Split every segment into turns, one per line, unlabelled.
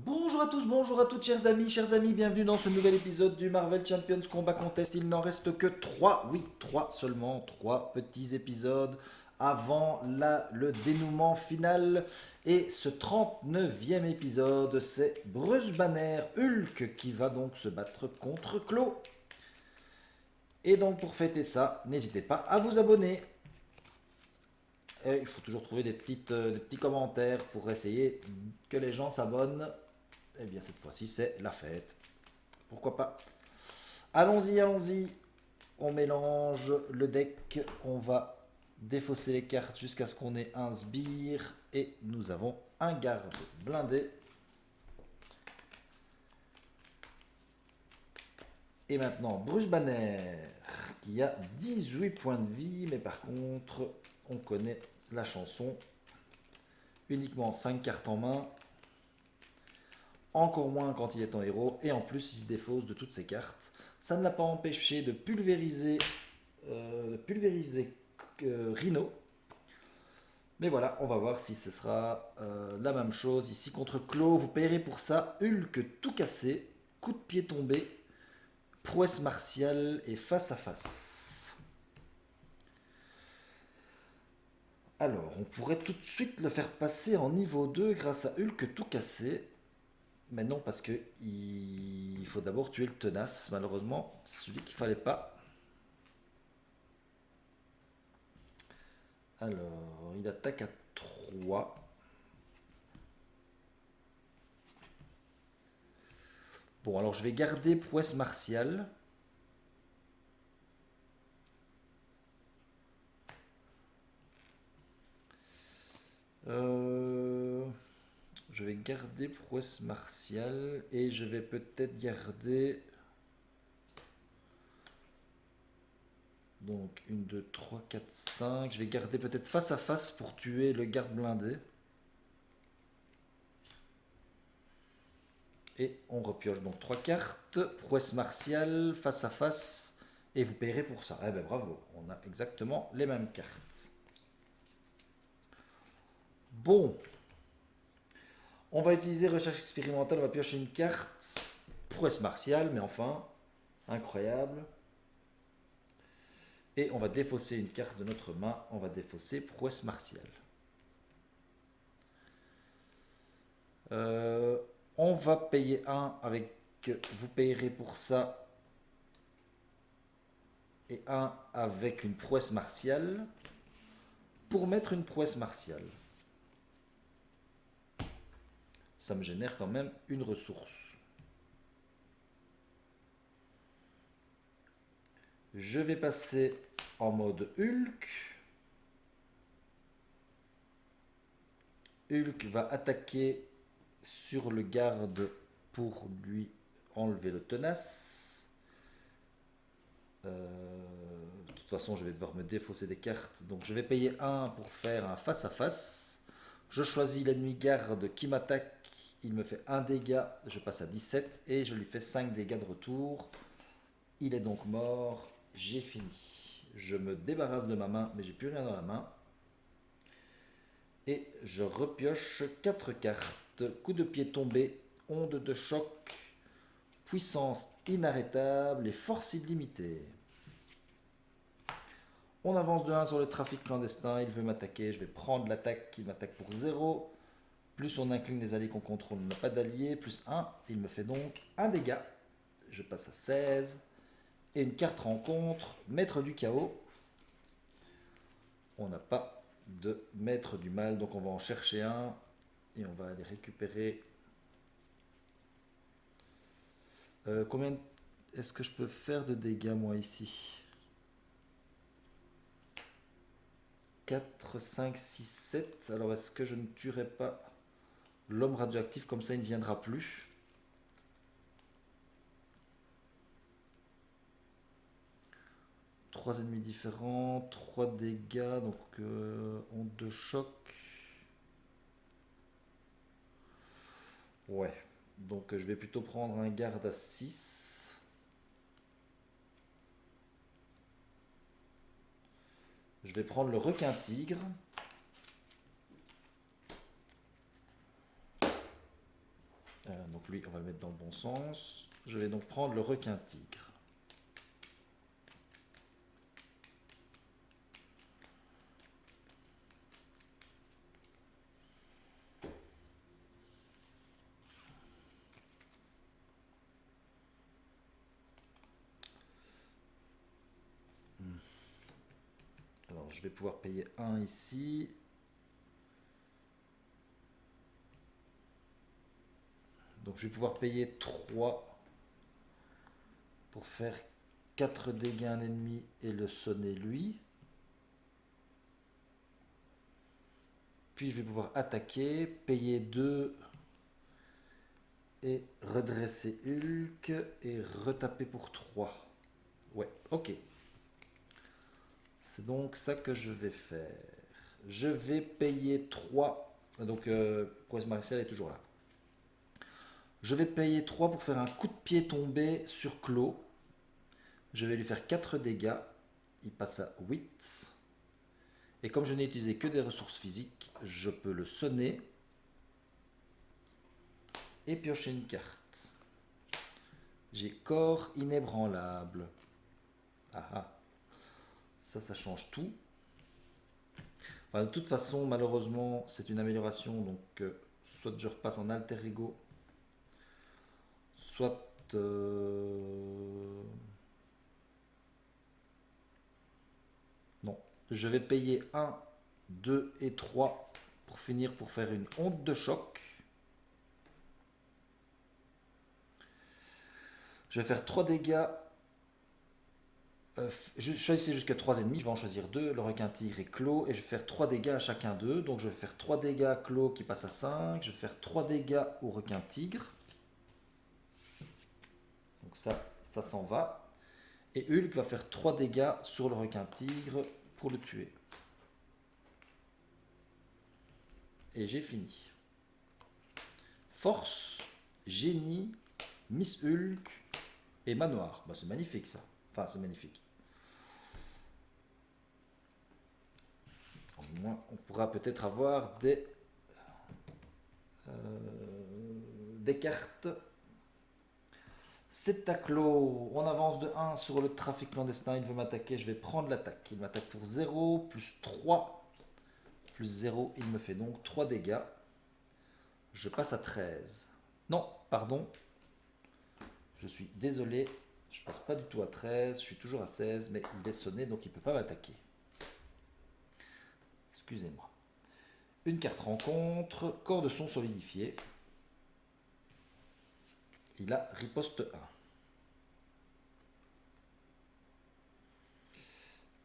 Bonjour à tous, bonjour à toutes, chers amis, bienvenue dans ce nouvel épisode du Marvel Champions Combat Contest. Il n'en reste que 3, oui, 3 seulement, 3 petits épisodes avant le dénouement final. Et ce 39e épisode, c'est Bruce Banner Hulk qui va donc se battre contre Claw. Et donc pour fêter ça, n'hésitez pas à vous abonner. Et il faut toujours trouver des petits commentaires pour essayer que les gens s'abonnent. Eh bien cette fois-ci c'est la fête. Pourquoi pas. Allons-y, allons-y. On mélange le deck. On va défausser les cartes jusqu'à ce qu'on ait un sbire. Et nous avons un garde blindé. Et maintenant, Bruce Banner, qui a 18 points de vie. Mais par contre, on connaît la chanson. Uniquement 5 cartes en main. Encore moins quand il est en héros. Et en plus, il se défausse de toutes ses cartes. Ça ne l'a pas empêché de pulvériser Rhino. Mais voilà, on va voir si ce sera la même chose ici contre Claw. Vous payerez pour ça Hulk tout cassé, coup de pied tombé, prouesse martiale et face à face. Alors, on pourrait tout de suite le faire passer en niveau 2 grâce à Hulk tout cassé. Mais non, parce que il faut d'abord tuer le tenace. Malheureusement, c'est celui qu'il fallait pas. Alors, il attaque à 3. Bon, alors je vais garder prouesse martiale. Euh, je vais garder prouesse martiale et je vais peut-être garder. Donc 1, 2, 3, 4, 5. Je vais garder peut-être face à face pour tuer le garde blindé. Et on repioche donc 3 cartes. Prouesse martiale, face à face. Et vous payerez pour ça. Eh ben bravo, on a exactement les mêmes cartes. Bon, on va utiliser recherche expérimentale. On va piocher une carte. Prouesse martiale, mais enfin, incroyable. Et on va défausser une carte de notre main. On va défausser prouesse martiale. Euh, on va payer un avec. Vous payerez pour ça. Et un avec une prouesse martiale. Pour mettre une prouesse martiale. Ça me génère quand même une ressource. Je vais passer en mode Hulk. Hulk va attaquer sur le garde pour lui enlever le tenace. De toute façon, je vais devoir me défausser des cartes. Donc, je vais payer un pour faire un face à face. Je choisis l'ennemi garde qui m'attaque. Il me fait un dégât. Je passe à 17 et je lui fais 5 dégâts de retour. Il est donc mort. J'ai fini. Je me débarrasse de ma main, mais j'ai plus rien dans la main. Et je repioche 4 cartes. Coup de pied tombé, onde de choc, puissance inarrêtable et force illimitée. On avance de 1 sur le trafic clandestin. Il veut m'attaquer. Je vais prendre l'attaque. Il m'attaque pour 0. Plus on incline les alliés qu'on contrôle, on n'a pas d'alliés. Plus 1. Il me fait donc un dégât. Je passe à 16. Et une carte rencontre. Maître du chaos. On n'a pas de maître du mal. Donc on va en chercher un. Et on va aller récupérer. Combien est-ce que je peux faire de dégâts moi ici? 4, 5, 6, 7. Alors est-ce que je ne tuerai pas l'homme radioactif, comme ça il ne viendra plus? Trois ennemis différents, 3 dégâts, donc onde de choc. Ouais, donc je vais plutôt prendre un garde à 6. Je vais prendre le requin tigre. Donc lui, on va le mettre dans le bon sens. Je vais donc prendre le requin-tigre. Alors, je vais pouvoir payer 1 ici. Donc, je vais pouvoir payer 3 pour faire 4 dégâts à un ennemi et le sonner lui. Puis, je vais pouvoir attaquer, payer 2 et redresser Hulk et retaper pour 3. Ouais, ok. C'est donc ça que je vais faire. Je vais payer 3. Donc, prouesse martiale est toujours là. Je vais payer 3 pour faire un coup de pied tombé sur Claw. Je vais lui faire 4 dégâts. Il passe à 8. Et comme je n'ai utilisé que des ressources physiques, je peux le sonner et piocher une carte. J'ai corps inébranlable. Ah ah. Ça change tout. Enfin, de toute façon, malheureusement, c'est une amélioration. Donc, soit je repasse en alter ego, soit... Non. Je vais payer 1, 2 et 3 pour finir pour faire une onde de choc. Je vais faire 3 dégâts. Je choisis jusqu'à 3 ennemis, je vais en choisir 2, le requin tigre et Claw, et je vais faire 3 dégâts à chacun d'eux. Donc je vais faire 3 dégâts à Claw qui passe à 5, je vais faire 3 dégâts au requin tigre. Donc ça s'en va. Et Hulk va faire 3 dégâts sur le requin tigre pour le tuer. Et j'ai fini. Force, génie, Miss Hulk et manoir. Bah, c'est magnifique ça. Enfin, c'est magnifique. Au moins, on pourra peut-être avoir des cartes. C'est Taclo. On avance de 1 sur le trafic clandestin. Il veut m'attaquer. Je vais prendre l'attaque. Il m'attaque pour 0, plus 3, plus 0. Il me fait donc 3 dégâts. Je passe à 13. Non, pardon. Je suis désolé. Je passe pas du tout à 13. Je suis toujours à 16. Mais il est sonné, donc il ne peut pas m'attaquer. Excusez-moi. Une carte rencontre. Corps de son solidifié. Il a riposte 1.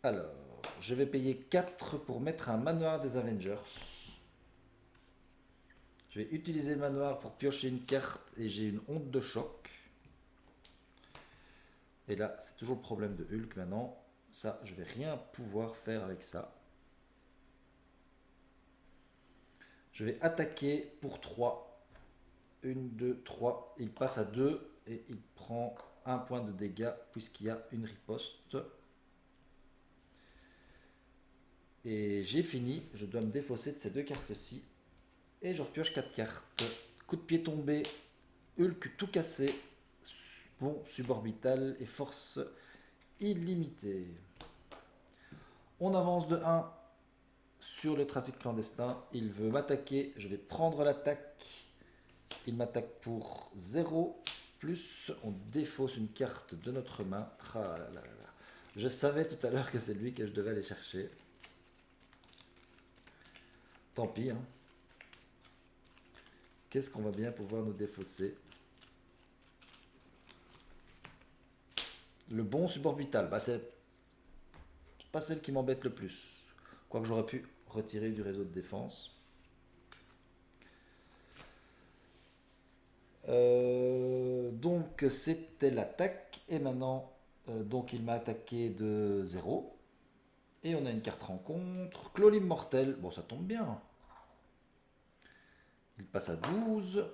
Alors, je vais payer 4 pour mettre un manoir des Avengers. Je vais utiliser le manoir pour piocher une carte et j'ai une onde de choc. Et là, c'est toujours le problème de Hulk maintenant. Ça, je vais rien pouvoir faire avec ça. Je vais attaquer pour 3. 1, 2, 3. Il passe à 2 et il prend 1 point de dégâts puisqu'il y a une riposte. Et j'ai fini. Je dois me défausser de ces 2 cartes-ci. Et je repioche 4 cartes. Coup de pied tombé. Hulk tout cassé. Bon suborbital et force illimitée. On avance de 1 sur le trafic clandestin. Il veut m'attaquer. Je vais prendre l'attaque. Il m'attaque pour 0. Plus on défausse une carte de notre main. Ah là là là. Je savais tout à l'heure que c'est lui que je devais aller chercher. Tant pis. Hein. Qu'est-ce qu'on va bien pouvoir nous défausser? Le bon suborbital. Bah, c'est pas celle qui m'embête le plus. Quoique j'aurais pu retirer du réseau de défense. Donc c'était l'attaque. Et maintenant, donc il m'a attaqué de 0. Et on a une carte rencontre. Claw immortel. Bon, ça tombe bien. Il passe à 12.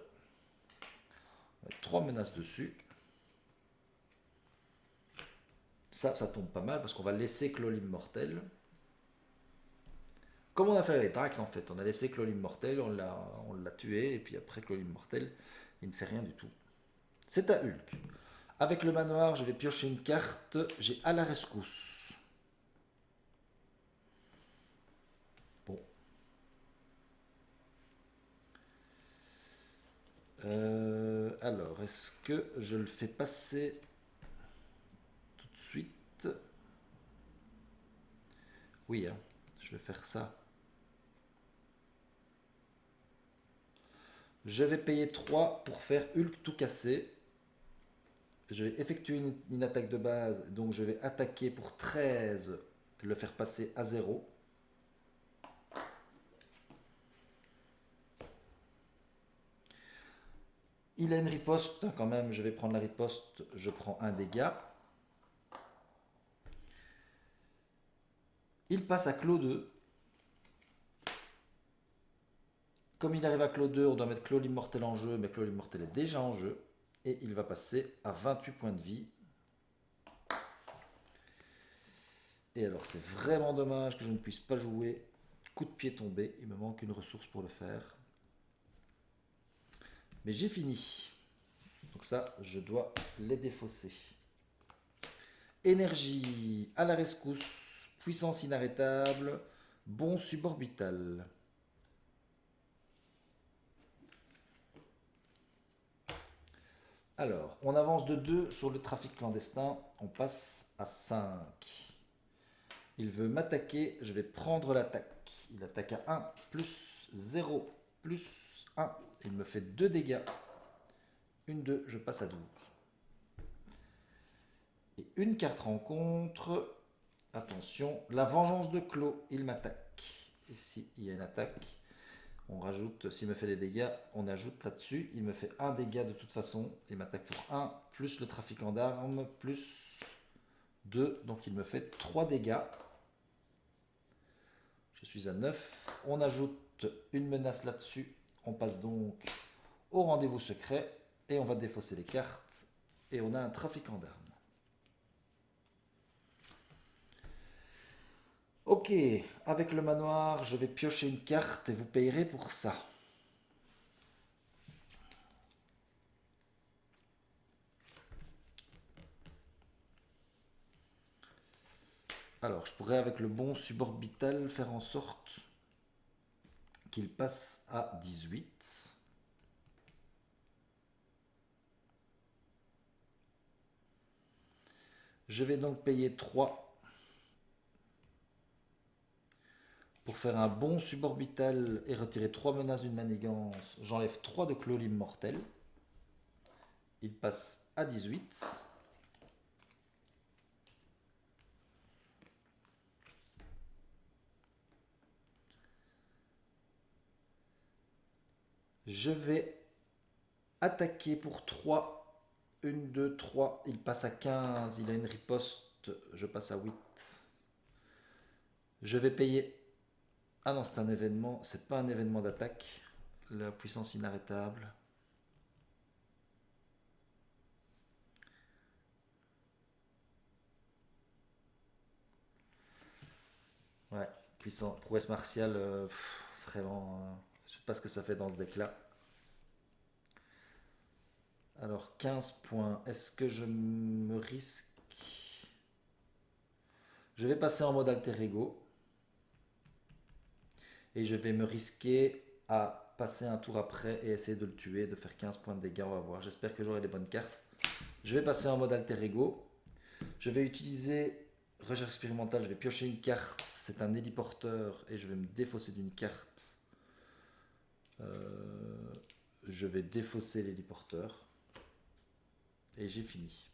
3 menaces dessus. Ça tombe pas mal parce qu'on va laisser Claw immortel. Comme on a fait avec Drax en fait. On a laissé Claw immortel, on l'a tué. Et puis après Claw immortel Il ne fait rien du tout. C'est à Hulk. Avec le manoir, je vais piocher une carte. J'ai à la rescousse. Bon. Alors, est-ce que je le fais passer tout de suite? Oui, hein, je vais faire ça. Je vais payer 3 pour faire Hulk tout cassé. Je vais effectuer une attaque de base, donc je vais attaquer pour 13, le faire passer à 0. Il a une riposte, quand même, je vais prendre la riposte, je prends un dégât. Il passe à Clos 2. Comme il arrive à Clos 2, on doit mettre Clos l'immortel en jeu, mais Clos l'immortel est déjà en jeu. Et il va passer à 28 points de vie. Et alors c'est vraiment dommage que je ne puisse pas jouer coup de pied tombé, il me manque une ressource pour le faire. Mais j'ai fini. Donc ça, je dois les défausser. Énergie à la rescousse, puissance inarrêtable, bond suborbital. Alors, on avance de 2 sur le trafic clandestin, on passe à 5. Il veut m'attaquer, je vais prendre l'attaque. Il attaque à 1, plus 0, plus 1. Il me fait 2 dégâts. Une 2, je passe à 12. Et une carte rencontre. Attention, la vengeance de Clos, il m'attaque. Ici, il y a une attaque. On rajoute, s'il me fait des dégâts, on ajoute là-dessus. Il me fait un dégât de toute façon. Il m'attaque pour 1, plus le trafiquant d'armes, plus 2. Donc il me fait 3 dégâts. Je suis à 9. On ajoute une menace là-dessus. On passe donc au rendez-vous secret. Et on va défausser les cartes. Et on a un trafiquant d'armes. Ok, avec le manoir, je vais piocher une carte et vous payerez pour ça. Alors, je pourrais avec le bon suborbital faire en sorte qu'il passe à 18. Je vais donc payer 3 pour faire un bon suborbital et retirer 3 menaces d'une manigance. J'enlève 3 de Clos l'immortel. Il passe à 18. Je vais attaquer pour 3. 1, 2, 3. Il passe à 15. Il a une riposte. Je passe à 8. Je vais payer. Ah non, c'est un événement. C'est pas un événement d'attaque. La puissance inarrêtable. Ouais, puissant, prouesse martiale, vraiment, je sais pas ce que ça fait dans ce deck-là. Alors, 15 points. Est-ce que je me risque? Je vais passer en mode alter ego. Et je vais me risquer à passer un tour après et essayer de le tuer, de faire 15 points de dégâts, on va voir. J'espère que j'aurai les bonnes cartes. Je vais passer en mode alter ego. Je vais utiliser recherche expérimentale, je vais piocher une carte. C'est un héliporteur et je vais me défausser d'une carte. Je vais défausser l'héliporteur. Et j'ai fini.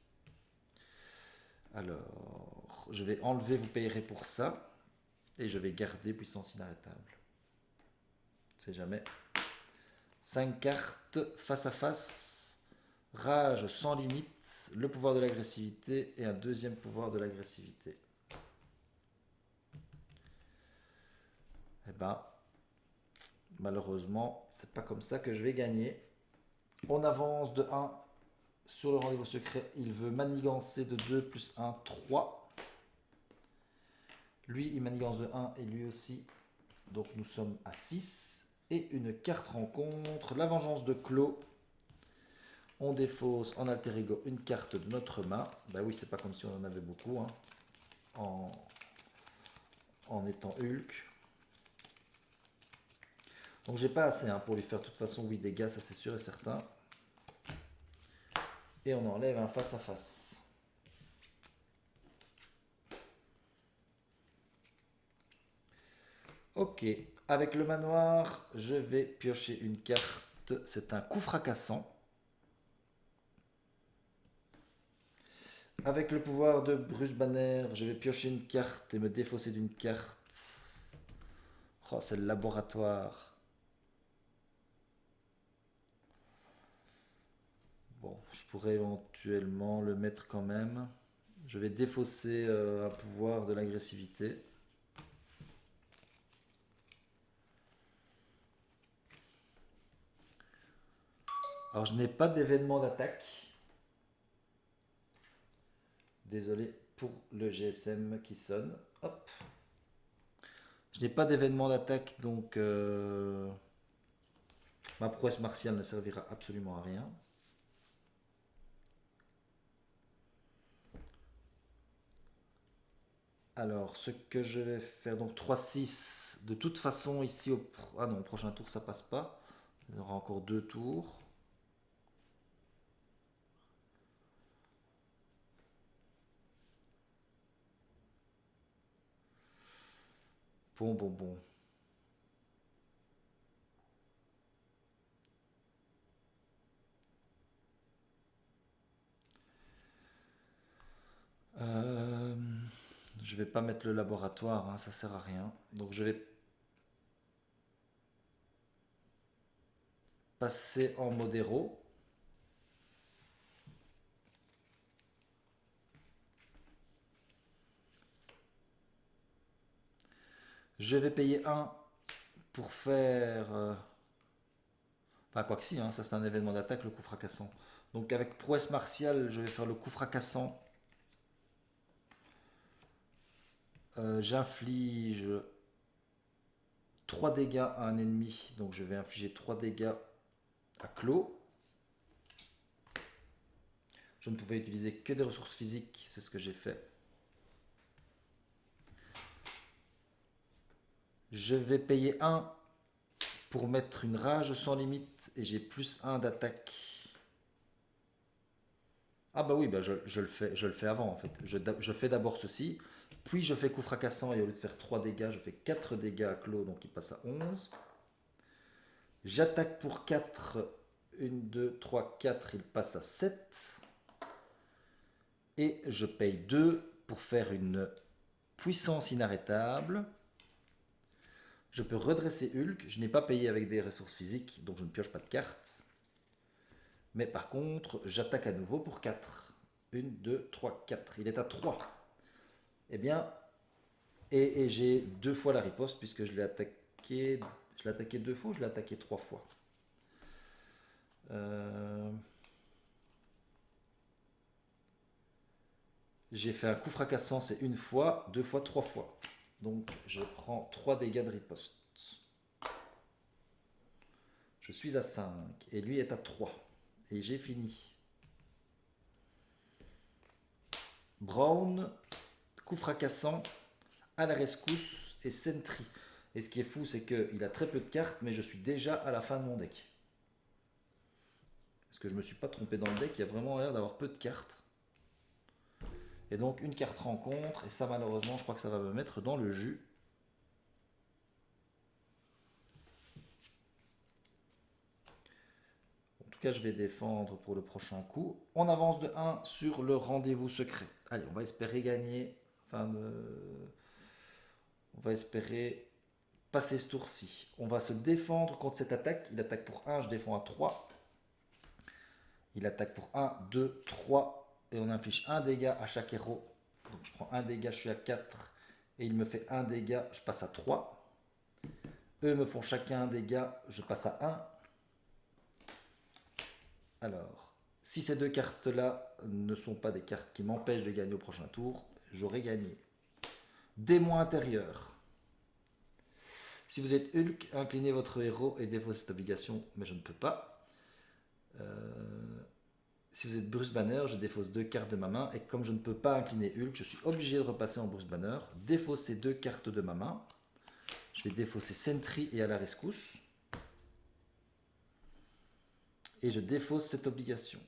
Alors, je vais enlever, vous payerez pour ça. Et je vais garder puissance inarrêtable. C'est jamais. 5 cartes face à face. Rage sans limite. Le pouvoir de l'agressivité et un deuxième pouvoir de l'agressivité. Eh ben, malheureusement, c'est pas comme ça que je vais gagner. On avance de 1 sur le rendez-vous secret. Il veut manigancer de 2 plus 1, 3. Lui, il manigance de 1 et lui aussi. Donc nous sommes à 6. Et une carte rencontre, la vengeance de Clos. On défausse en alter ego une carte de notre main. Bah oui, c'est pas comme si on en avait beaucoup, hein, en étant Hulk. Donc j'ai pas assez, hein, pour lui faire de toute façon 8 dégâts, ça c'est sûr et certain. Et on enlève un face à face. Ok, avec le manoir, je vais piocher une carte. C'est un coup fracassant. Avec le pouvoir de Bruce Banner, je vais piocher une carte et me défausser d'une carte. Oh, c'est le laboratoire. Bon, je pourrais éventuellement le mettre quand même. Je vais défausser un pouvoir de l'agressivité. Alors, je n'ai pas d'événement d'attaque. Désolé pour le GSM qui sonne. Hop. Je n'ai pas d'événement d'attaque, donc ma prouesse martiale ne servira absolument à rien. Alors, ce que je vais faire, donc 3-6, de toute façon, ici, ah non, au prochain tour, ça passe pas. Il y aura encore 2 tours. Bon. Euh, je vais pas mettre le laboratoire, hein, ça sert à rien. Donc je vais passer en modéro. Je vais payer 1 pour faire... Enfin, quoi que si, hein, ça c'est un événement d'attaque, le coup fracassant. Donc avec prouesse martiale, je vais faire le coup fracassant. J'inflige 3 dégâts à un ennemi. Donc je vais infliger 3 dégâts à Clos. Je ne pouvais utiliser que des ressources physiques, c'est ce que j'ai fait. Je vais payer 1 pour mettre une rage sans limite et j'ai plus 1 d'attaque. Ah bah oui, bah je le fais avant en fait. Je fais d'abord ceci, puis je fais coup fracassant et au lieu de faire 3 dégâts, je fais 4 dégâts à Clos, donc il passe à 11. J'attaque pour 4, 1, 2, 3, 4, il passe à 7. Et je paye 2 pour faire une puissance inarrêtable. Je peux redresser Hulk, je n'ai pas payé avec des ressources physiques, donc je ne pioche pas de cartes. Mais par contre, j'attaque à nouveau pour 4. 1, 2, 3, 4. Il est à 3. Eh bien, et j'ai 2 fois la riposte puisque je l'ai attaqué. Je l'ai attaqué 2 fois ou je l'ai attaqué 3 fois. J'ai fait un coup fracassant, c'est 1 fois, 2 fois, 3 fois. Donc je prends 3 dégâts de riposte. Je suis à 5 et lui est à 3. Et j'ai fini. Brown, coup fracassant, à la rescousse et Sentry. Et ce qui est fou, c'est qu'il a très peu de cartes, mais je suis déjà à la fin de mon deck. Parce que je ne me suis pas trompé dans le deck, il y a vraiment l'air d'avoir peu de cartes. Et donc une carte rencontre, et ça malheureusement, je crois que ça va me mettre dans le jus. En tout cas, je vais défendre pour le prochain coup. On avance de 1 sur le rendez-vous secret. Allez, on va espérer gagner. On va espérer passer ce tour-ci. On va se défendre contre cette attaque. Il attaque pour 1, je défends à 3. Il attaque pour 1, 2, 3. Et on inflige 1 dégât à chaque héros. Donc je prends 1 dégât, je suis à 4. Et il me fait 1 dégât, je passe à 3. Eux me font chacun un dégât, je passe à 1. Alors, si ces deux cartes-là ne sont pas des cartes qui m'empêchent de gagner au prochain tour, j'aurai gagné. Démon intérieur. Si vous êtes Hulk, inclinez votre héros et défaussez cette obligation, mais je ne peux pas. Si vous êtes Bruce Banner, je défausse 2 cartes de ma main. Et comme je ne peux pas incliner Hulk, je suis obligé de repasser en Bruce Banner. Défausser 2 cartes de ma main. Je vais défausser Sentry et à la rescousse. Et je défausse cette obligation.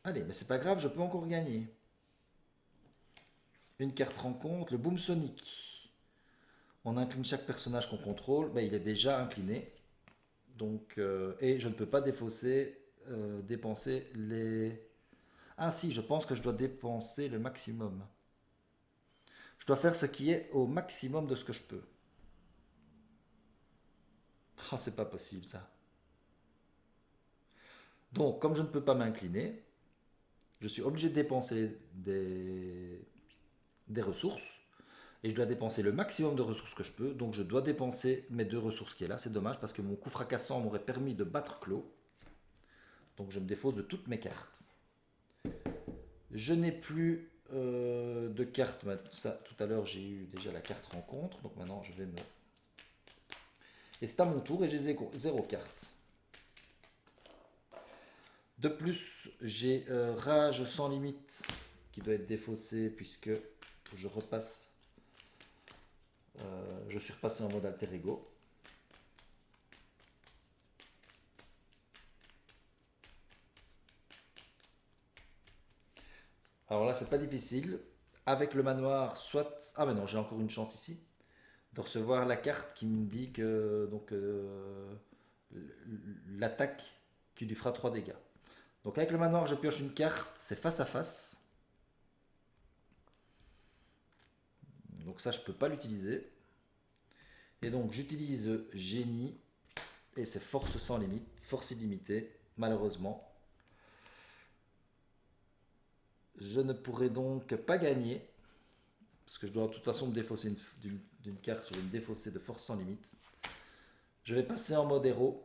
Allez, mais c'est pas grave, je peux encore gagner. Une carte rencontre, le Boom Sonic. On incline chaque personnage qu'on contrôle. Ben, il est déjà incliné. Donc, et je ne peux pas défausser, dépenser les... Ah si, je pense que je dois dépenser le maximum. Je dois faire ce qui est au maximum de ce que je peux. Ah, c'est pas possible ça. Donc, comme je ne peux pas m'incliner, je suis obligé de dépenser des ressources. Et je dois dépenser le maximum de ressources que je peux. Donc je dois dépenser mes 2 ressources qui est là. C'est dommage parce que mon coup fracassant m'aurait permis de battre Claw. Donc je me défausse de toutes mes cartes. Je n'ai plus de cartes. Ça, tout à l'heure j'ai eu déjà la carte rencontre. Donc maintenant je vais me... Et c'est à mon tour et j'ai 0 cartes. De plus, j'ai Rage sans limite qui doit être défaussé puisque je repasse... je suis repassé en mode alter ego. Alors là, c'est pas difficile. Avec le manoir, soit... Ah mais non, j'ai encore une chance ici. De recevoir la carte qui me dit que donc l'attaque qui lui fera 3 dégâts. Donc avec le manoir, je pioche une carte. C'est face à face. Donc ça, je peux pas l'utiliser. Et donc j'utilise génie. Et c'est force sans limite. Force illimitée. Malheureusement. Je ne pourrai donc pas gagner. Parce que je dois de toute façon me défausser d'une carte. Je vais me défausser de force sans limite. Je vais passer en mode héros.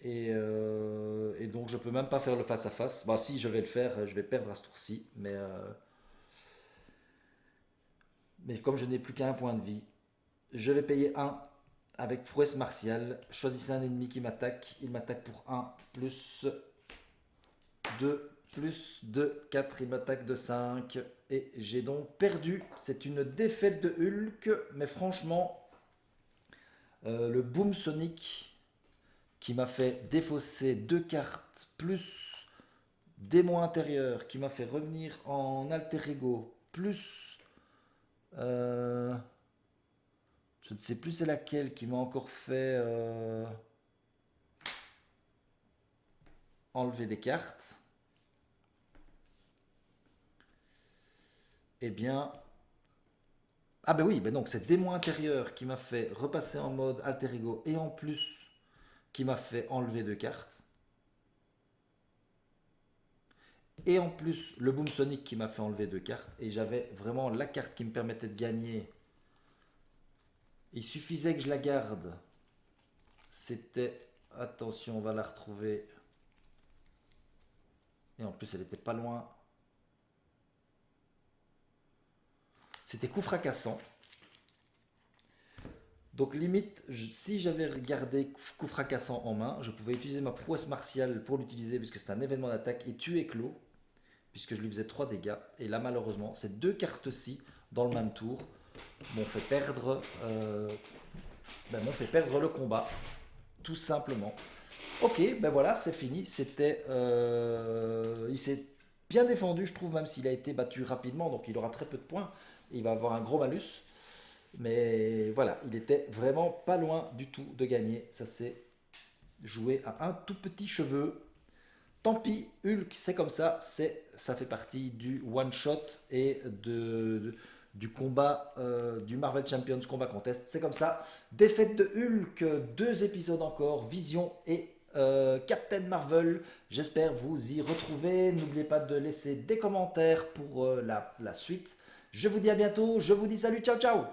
Et donc je peux même pas faire le face à face. Bah si, je vais le faire, je vais perdre à ce tour-ci. Mais comme je n'ai plus qu'un point de vie, je vais payer 1 avec prouesse martiale. Choisissez un ennemi qui m'attaque. Il m'attaque pour 1 plus 2 plus 2, 4. Il m'attaque de 5. Et j'ai donc perdu. C'est une défaite de Hulk. Mais franchement, le Boom Sonic qui m'a fait défausser 2 cartes plus démon intérieur qui m'a fait revenir en alter ego plus je ne sais plus c'est laquelle qui m'a encore fait enlever des cartes. Eh bien, ah ben oui, ben donc c'est démon intérieur qui m'a fait repasser en mode alter ego et en plus qui m'a fait enlever 2 cartes. Et en plus, le Boom Sonic qui m'a fait enlever 2 cartes. Et j'avais vraiment la carte qui me permettait de gagner. Il suffisait que je la garde. C'était... Attention, on va la retrouver. Et en plus, elle était pas loin. C'était coup fracassant. Donc limite, si j'avais gardé coup fracassant en main, je pouvais utiliser ma prouesse martiale pour l'utiliser puisque c'est un événement d'attaque et tuer Claw. Puisque je lui faisais 3 dégâts. Et là, malheureusement, ces 2 cartes-ci, dans le même tour, m'ont fait perdre le combat. Tout simplement. Ok, ben voilà, c'est fini. C'était, il s'est bien défendu, je trouve, même s'il a été battu rapidement. Donc il aura très peu de points. Et il va avoir un gros malus. Mais voilà, il était vraiment pas loin du tout de gagner. Ça s'est joué à un tout petit cheveu. Tant pis, Hulk, c'est comme ça, ça fait partie du one-shot et du combat du Marvel Champions Combat Contest. C'est comme ça. Défaite de Hulk, 2 épisodes encore, Vision et Captain Marvel. J'espère vous y retrouver. N'oubliez pas de laisser des commentaires pour la suite. Je vous dis à bientôt, je vous dis salut, ciao ciao.